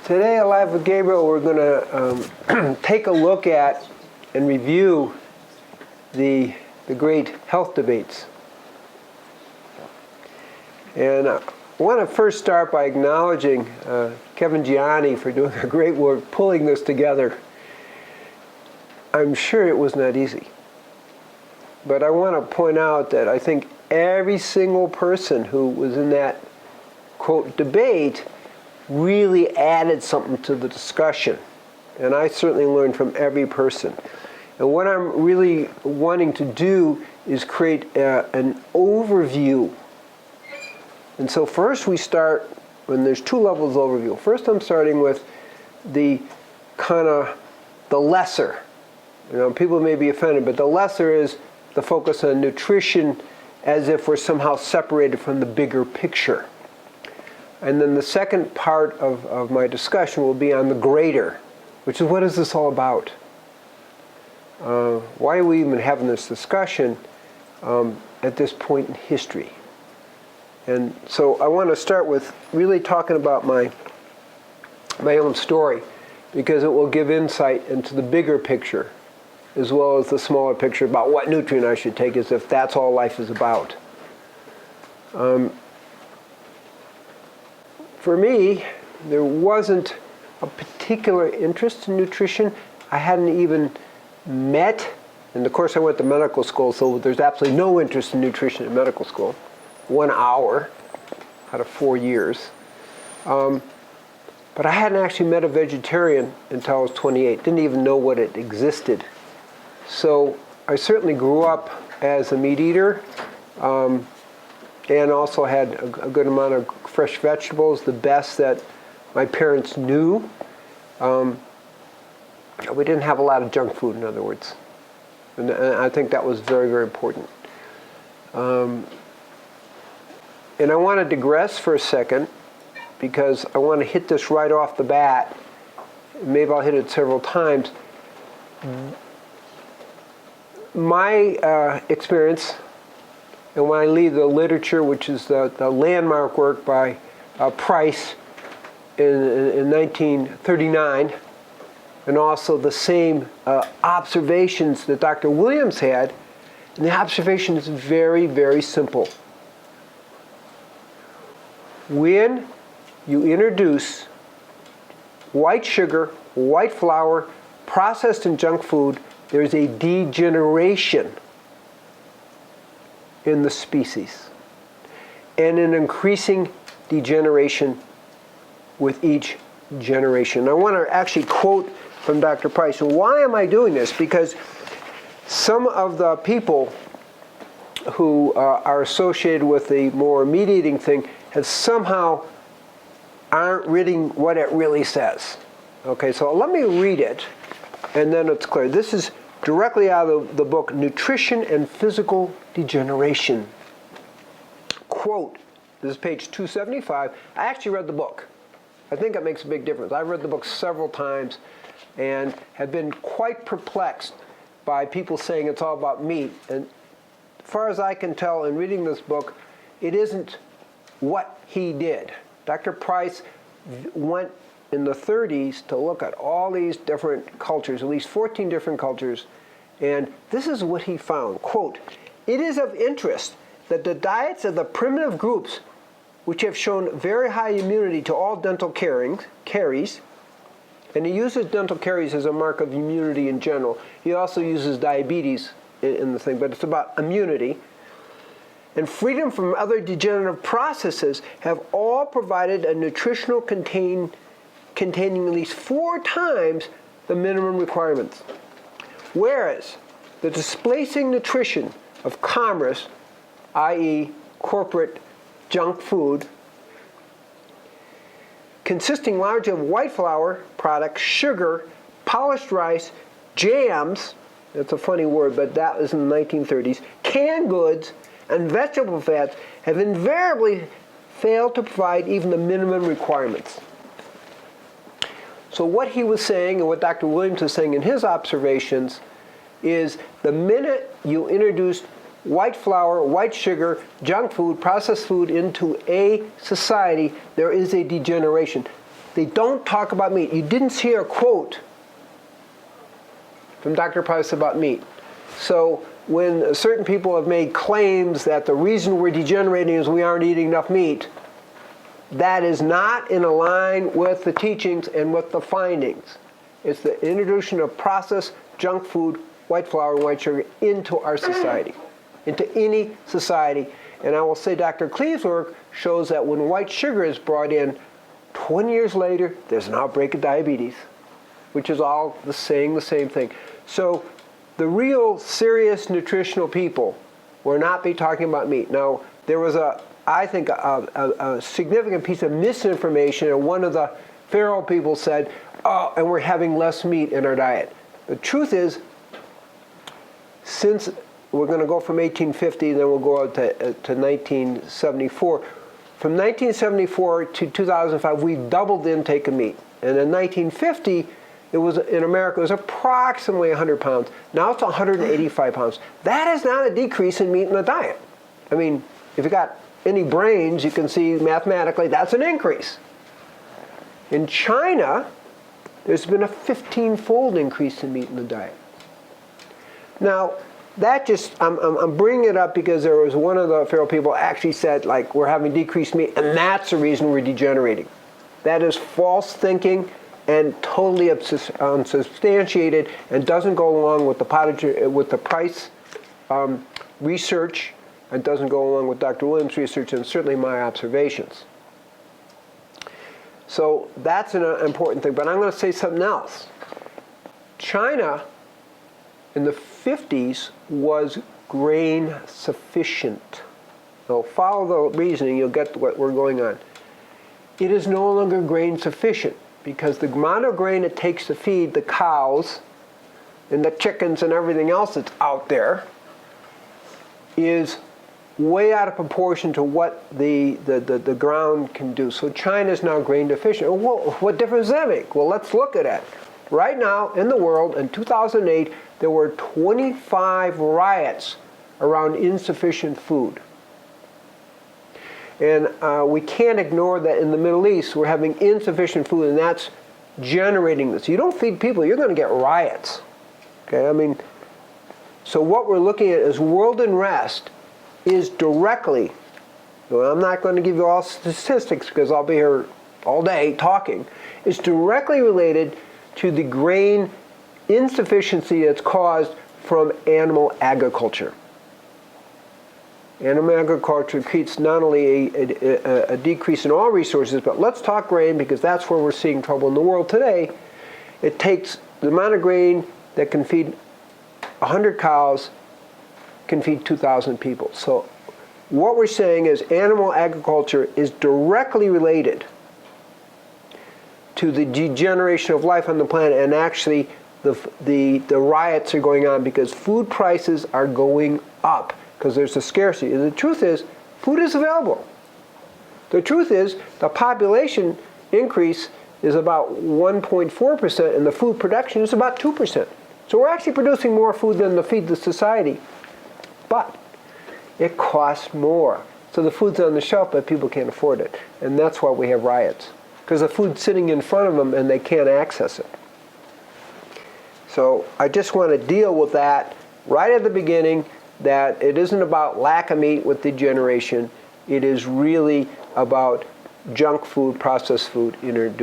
Today, Alive with Gabriel, we're going to take a look at and review the great health debates. And I want to first start by acknowledging Kevin Gianni for doing a great work pulling this together. I'm sure it was not easy. But I want to point out that I think every single person who was in that, quote, debate really added something to the discussion. And I certainly learned from every person. And what I'm really wanting to do is create an overview. And so first we start, when there's two levels of overview. First I'm starting with the the lesser. You know, people may be offended, but the lesser is the focus on nutrition as if we're somehow separated from the bigger picture. And then the second part of my discussion will be on the greater, which is what is this all about? Why are we even having this discussion at this point in history? And so I want to start with really talking about my own story, because it will give insight into the bigger picture as well as the smaller picture about what nutrient I should take, as if that's all life is about. For me, there wasn't a particular interest in nutrition. I hadn't even met, and of course I went to medical school, so there's absolutely no interest in nutrition in medical school. 1 hour out of 4 years. But I hadn't actually met a vegetarian until I was 28. Didn't even know what it existed. So I certainly grew up as a meat eater, and also had a good amount of fresh vegetables, the best that my parents knew. We didn't have a lot of junk food, in other words. And I think that was very, very important. And I want to digress for a second, because I want to hit this right off the bat. Maybe I'll hit it several times. My experience, and when I leave the literature, which is the landmark work by Price in 1939, and also the same observations that Dr. Williams had, and the observation is very, very simple. When you introduce white sugar, white flour, processed and junk food, there's a degeneration in the species, and an increasing degeneration with each generation. I want to actually quote from Dr. Price. And why am I doing this? Because some of the people who are associated with the more meat eating thing have somehow aren't reading what it really says. Okay, so let me read it, and then it's clear. This is directly out of the book Nutrition and Physical Degeneration. Quote, this is page 275. I actually read the book. I think that makes a big difference. I've read the book several times and have been quite perplexed by people saying it's all about meat. And as far as I can tell in reading this book, it isn't what he did. Dr. Price went in the 30s to look at all these different cultures, at least 14 different cultures, and this is what he found. Quote, "It is of interest that the diets of the primitive groups, which have shown very high immunity to all dental caries," and he uses dental caries as a mark of immunity in general. He also uses diabetes in the thing, but it's about immunity, "and freedom from other degenerative processes have all provided a nutritional containing at least 4 times the minimum requirements. Whereas the displacing nutrition of commerce, i.e. corporate junk food, consisting largely of white flour products, sugar, polished rice, jams," that's a funny word, but that was in the 1930s, "canned goods, and vegetable fats have invariably failed to provide even the minimum requirements." So what he was saying, and what Dr. Williams was saying in his observations, is the minute you introduce white flour, white sugar, junk food, processed food into a society, there is a degeneration. They don't talk about meat. You didn't see a quote from Dr. Price about meat. So when certain people have made claims that the reason we're degenerating is we aren't eating enough meat, that is not in line with the teachings and with the findings. It's the introduction of processed junk food, white flour, and white sugar into our society, into any society. And I will say Dr. Cleve's work shows that when white sugar is brought in, 20 years later, there's an outbreak of diabetes, which is all saying the same thing. So the real serious nutritional people will not be talking about meat. Now, there was I think a significant piece of misinformation, and one of the Pharaoh people said, oh, and we're having less meat in our diet. The truth is, since we're going to go from 1850, then we'll go out to 1974. From 1974 to 2005, we doubled the intake of meat. And in 1950, it was, in America, it was approximately 100 pounds. Now it's 185 pounds. That is not a decrease in meat in the diet. I mean, if you got any brains, you can see mathematically that's an increase. In China, there's been a 15-fold increase in meat in the diet. Now, that just, I'm bringing it up because there was one of the Pharaoh people actually said, like, we're having decreased meat, and that's the reason we're degenerating. That is false thinking and totally unsubstantiated and doesn't go along with the Price research, and doesn't go along with Dr. Williams' research, and certainly my observations. So that's an important thing. But I'm going to say something else. China in the 50s was grain sufficient. Now follow the reasoning, you'll get what we're going on. It is no longer grain sufficient because the amount of grain it takes to feed the cows and the chickens and everything else that's out there is way out of proportion to what the ground can do. So China is now grain deficient. Well, what difference does that make? Well, let's look at it. Right now in the world, in 2008, there were 25 riots around insufficient food. And we can't ignore that in the Middle East we're having insufficient food, and that's generating this. You don't feed people, you're going to get riots. Okay, I mean, so what we're looking at is world unrest is directly, well, I'm not going to give you all statistics because I'll be here all day talking, is directly related to the grain insufficiency that's caused from animal agriculture. Animal agriculture creates not only a decrease in all resources, but let's talk grain because that's where we're seeing trouble in the world today. It takes the amount of grain that can feed 100 cows can feed 2,000 people. So what we're saying is animal agriculture is directly related to the degeneration of life on the planet, and actually the riots are going on because food prices are going up because there's a scarcity. And the truth is, food is available. The truth is, the population increase is about 1.4%, and the food production is about 2%. So we're actually producing more food than to feed the society. But it costs more. So the food's on the shelf, but people can't afford it. And that's why we have riots. Because the food's sitting in front of them and they can't access it. So I just want to deal with that right at the beginning, that it isn't about lack of meat with degeneration. It is really about junk food, processed food introduced.